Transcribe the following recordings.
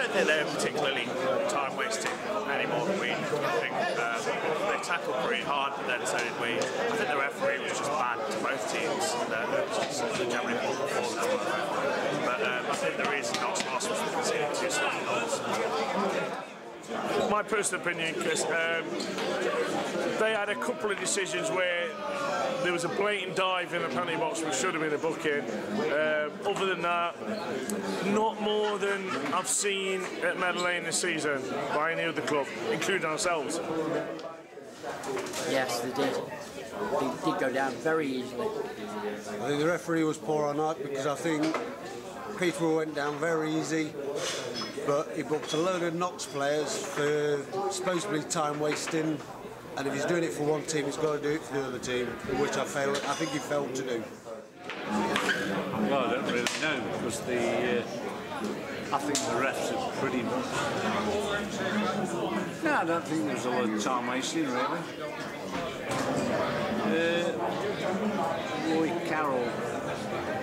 don't think they're particularly time wasting any more than we did. I think they tackled pretty hard, but then so did we. I think the referee was just bad to both teams. The generally poor performance. But I think the reason Knox lost was because he had 2 sloppy goals. My personal opinion, Chris, they had a couple of decisions where there was a blatant dive in the penalty box which should have been a booking. Other than that, not more than I've seen at Meadow Lane this season by any other club, including ourselves. Yes, they did. They did go down very easily. I think the referee was poor on that because I think Peterborough went down very easy, but he booked a load of Knox players for supposedly time wasting, and if he's doing it for one team, he's got to do it for the other team, which I think he failed to do. Well, I don't really know because I think the refs are pretty much. No, I don't think there's a lot of time wasting really. Roy Carroll,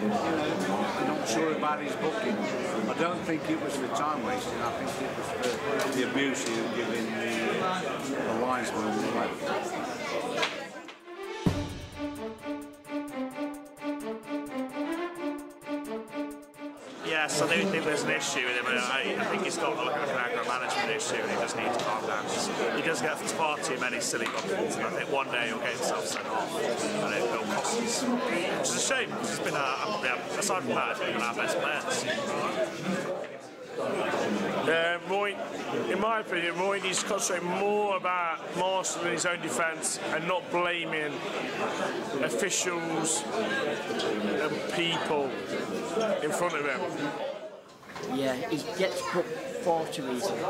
I'm not sure about his booking. I don't think it was for time wasting. I think it was for the abuse he was giving the linesman on the left. Yes, I do think there's an issue with him. I think he's got like an aggro management issue and he just needs to calm down. He does get far too many silly bookings, and I think one day he'll get himself sent off and it will cost us. Which is a shame. He's been, aside from that, I think one of our best players. Roy, in my opinion, Roy needs to concentrate more about marshalling his own defence and not blaming officials and people in front of him. Yeah, he gets put far too easily.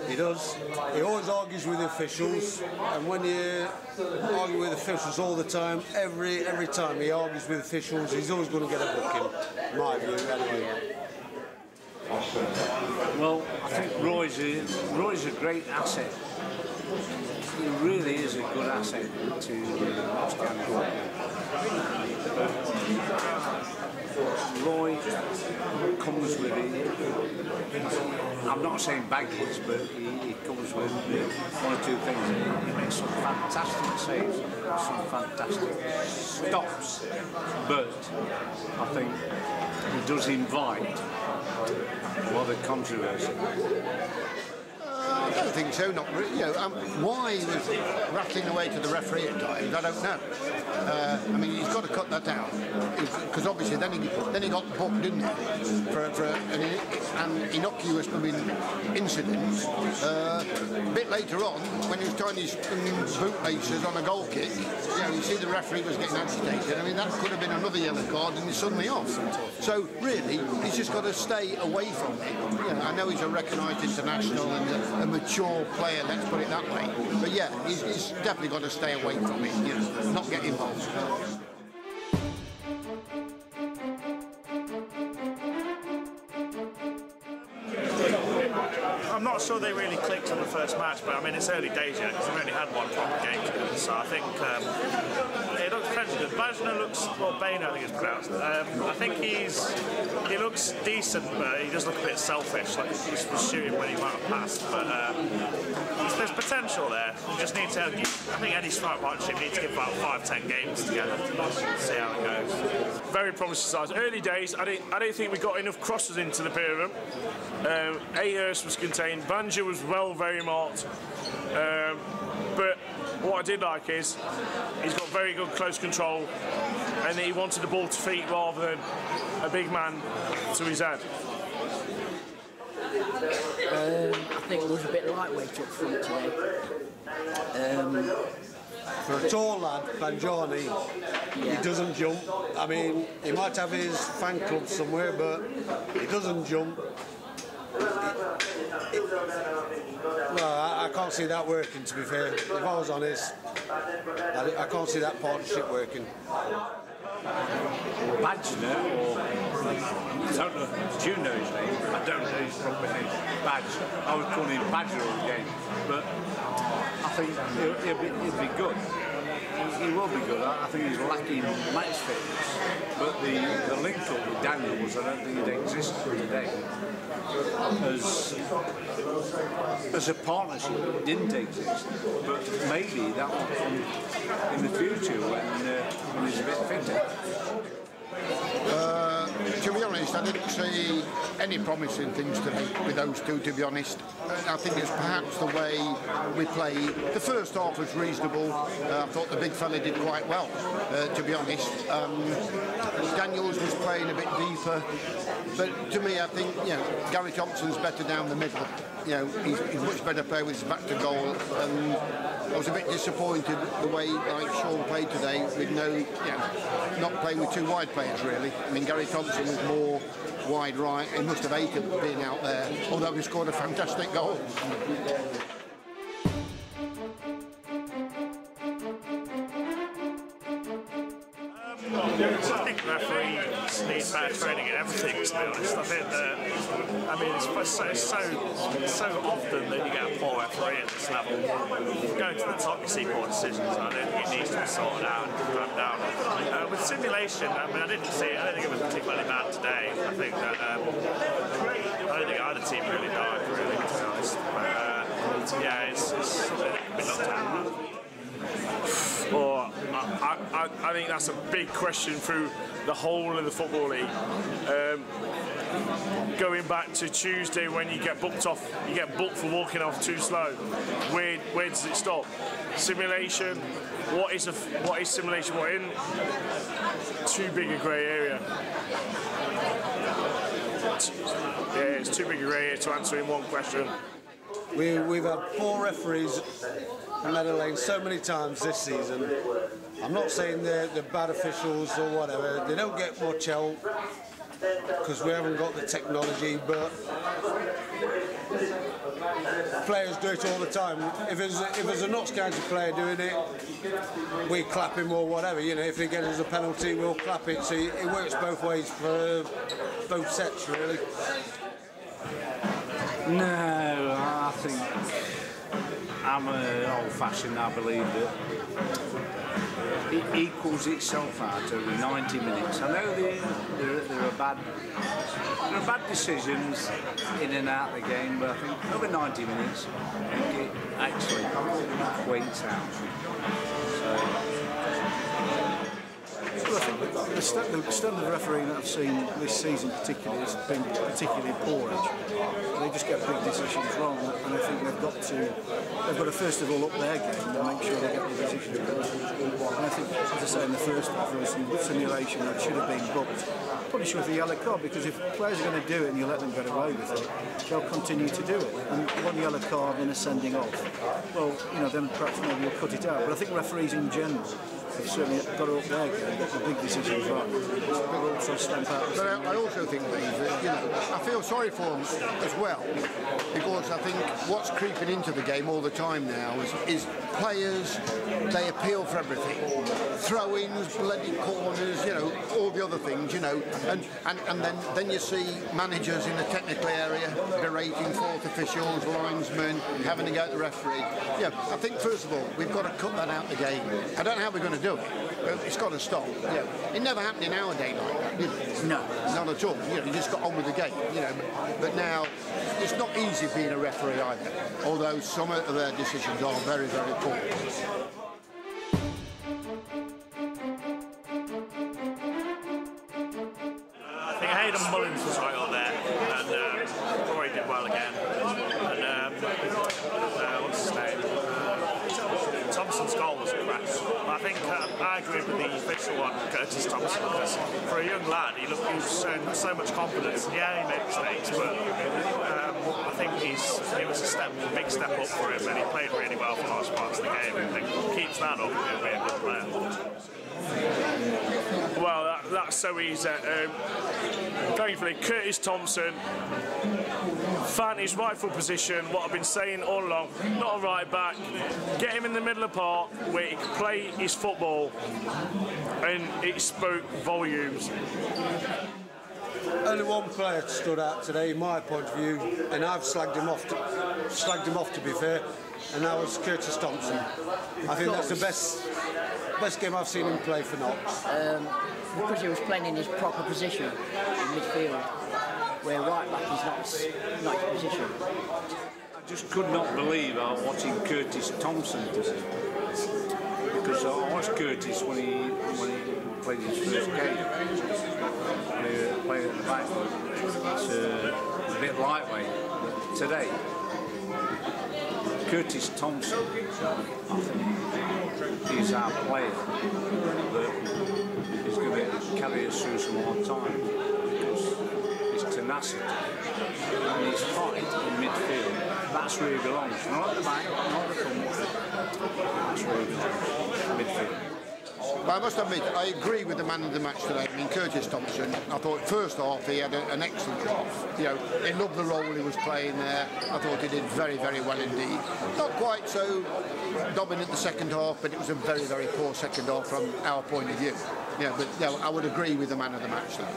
He does. He always argues with the officials, and when you argue with officials all the time, every time he argues with officials, he's always going to get a booking. In my view, anyway. Well, I think Roy's a great asset. He really is a good asset to Ross County. Roy comes with it. I'm not saying baggage, but he comes with 1 or 2 things. He makes some fantastic saves, some fantastic stops, but I think he does invite a lot of controversy. I don't think so, not really. Why he was rattling away to the referee at times, I don't know. I mean, he's got to cut that down because obviously then he got booked, didn't he, for an innocuous incident. A bit later on, when he was tying his bootlaces on a goal kick, you see the referee was getting agitated. I mean, that could have been another yellow card, and he's suddenly off. So really, he's just got to stay away from it. I know he's a recognised international and a mature player, let's put it that way. But yeah, he's definitely got to stay away from it, not get involved. I'm not sure they really clicked on the first match, but I mean it's early days yet because they've only had one proper game together. So I think it looks pretty good. Bajner looks, well, Bain I think it's pronounced. I think he looks decent, but he does look a bit selfish, like he's shooting when he might have passed. But there's potential there. We just need to. I think any smart partnership needs to give about 5-10 games together to see how it goes. Very promising size. Early days, I don't think we got enough crosses into the pair of them. Ahurst was contained. Banja was very marked. But what I did like is he's got very good close control, and he wanted the ball to feet rather than a big man to his head. I think it was a bit lightweight up front today. For a tall lad, Banjani, he doesn't jump. I mean, he might have his fan club somewhere, but he doesn't jump. Well, I can't see that working, to be fair. If I was honest, I can't see that partnership working. Bajner, or I don't know, do you know his name? I don't know his proper name. Badge. I was calling him Badger all the game, but I think he'll be good. He will be good. I think he's lacking match fitness, but the link up with Daniels, I don't think it exists today. as a partnership didn't exist, but maybe that will come in the future when he's a bit fitter. To be honest, I didn't see any promising things today with those two, to be honest. I think it's perhaps the way we played. The first half was reasonable. I thought the big fella did quite well, to be honest. Daniels was playing a bit deeper. But to me, I think, Gary Thompson's better down the middle. He's much better player with his back to goal. And I was a bit disappointed the way Sean played today with not playing with two wide players, really. I mean, Gary Thompson was more wide right. He must have hated being out there, although he scored a fantastic goal. I think referees need better training in everything, to be honest. I think that, it's so often that you get a poor referee at this level. Going to the top, you see poor decisions. I don't think it needs to be sorted out and clamped down on. With simulation, I don't think it was particularly bad today. I think that I don't think either team really died, really, to be honest. But it's something that can be looked at. I think that's a big question through the whole of the Football League. Going back to Tuesday when you get booked for walking off too slow. Where does it stop? Simulation. What is simulation? What in? Too big a grey area. It's too big a grey area to answer in one question. We've had 4 referees in Meadow Lane so many times this season. I'm not saying they're bad officials or whatever. They don't get much help because we haven't got the technology, but players do it all the time. If there's a Notts County player doing it, we clap him or whatever. If he gets us a penalty, we'll clap it. So it works both ways for both sets, really. No, I think I'm old-fashioned. I believe that it equals itself out over 90 minutes. I know there are bad decisions in and out of the game, but I think over 90 minutes, I think it actually equates out. Well, I think the standard of refereeing that I've seen this season particularly has been particularly poor, actually. They just get big decisions wrong, and I think they've got to first of all up their game and make sure they get the decisions correct. And I think, as I say, in the first half, there was some simulation that should have been booked. Punish with a yellow card, because if players are going to do it and you let them get away with it, they'll continue to do it. And one yellow card and a sending off, well, then perhaps maybe you'll cut it out. But I think referees in general have certainly got to up their game, get the big decisions right, but also stamp out. But I also think, that, I feel sorry for them as well, because I think what's creeping into the game all the time now is players, they appeal for everything. Throw-ins, bloody corners, all the other things, and then you see managers in the technical area berating fourth officials, linesmen, having to go to the referee. I think first of all, we've got to cut that out of the game. I don't know how we're going to do it, but it's got to stop. It never happened in our day like that. No. Not at all. You just got on with the game, But now, it's not easy being a referee either, although some of their decisions are very, very poor. I think Hayden Mullins was right on there, and Roy did well again. And what's his name? Thompson's goal was crash. I think I agree with the official one, Curtis Thompson, because for a young lad, he was showing so much confidence. Yeah, he made mistakes, but I think it was a big step up for him, and he played really well for large parts of the game. I think if he keeps that up, he'll be a good player. Well, that's so easy. Thankfully, Curtis Thompson found his rightful position, what I've been saying all along, not a right back. Get him in the middle of the park where he can play his football, and it spoke volumes. Only one player stood out today, in my point of view, and I've slagged him off to be fair, and that was Curtis Thompson. I think that's the best game I've seen him play for Notts. Because he was playing in his proper position in midfield. where right back is not his position. I just could not believe I was watching Curtis Thompson today, because I watched Curtis when he played his first game. When he played at the back, it's a bit lightweight. But today, Curtis Thompson, I think, is our player that is going to carry us through some hard times, because his tenacity and his fight in midfield, that's where he belongs. Not at the back, not at the front. That's where he belongs, midfield. But I must admit, I agree with the man of the match today. I mean, Curtis Thompson, I thought first half he had an excellent half. You know, he loved the role he was playing there. I thought he did very, very well indeed. Not quite so dominant the second half, but it was a very, very poor second half from our point of view. Yeah, but I would agree with the man of the match there.